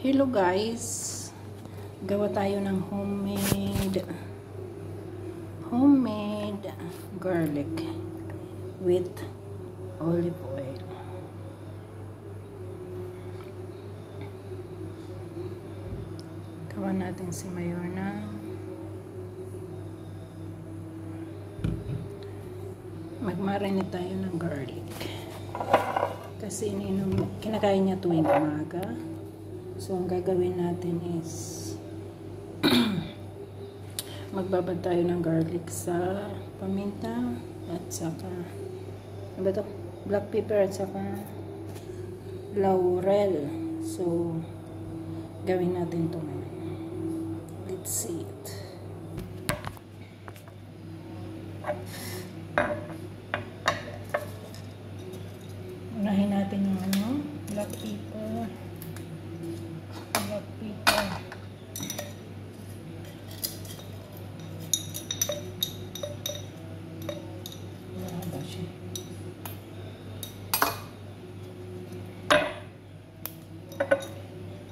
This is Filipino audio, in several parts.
Hello guys, gawa tayo ng homemade garlic with olive oil. Gawa natin si Mayorna. Magmarinate tayo ng garlic kasi kinakain niya tuwing umaga. So, ang gagawin natin is magbabad tayo ng garlic sa paminta at saka black pepper at saka laurel. So, gawin natin ito ngayon. Let's see it. Unahin natin yung black pepper.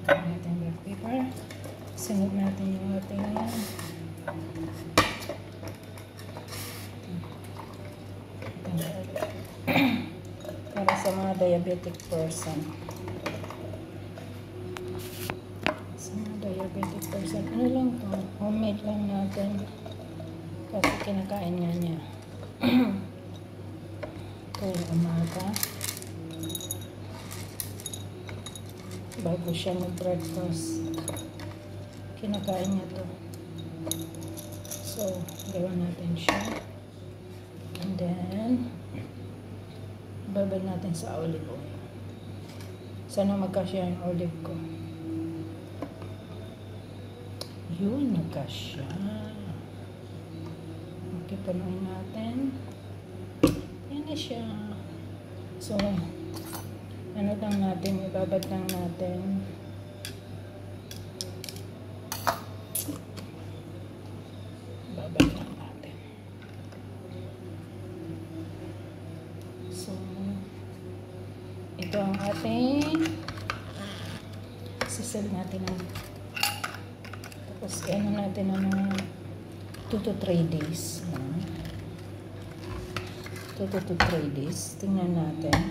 Natin black pepper. Sunod natin yung ating para sa mga diabetic person. Ano lang to? Homemade lang natin. Kasi kinakain nga niya. Tuwing umaga. Bago siya mag-breakfast. Kinakain niya to. So, gawin natin siya. And then, babad natin sa olive oil. Sana magkasya yung olive ko. Yun, nagkasya. Okay, panuhin natin. Yan na siya. So, ano lang natin, ibabad lang natin. Ibabad lang natin. So, ito ang ating sisal natin ang tapos, ano natin 2 to 3 days. 2 to 3 days. Tingnan natin.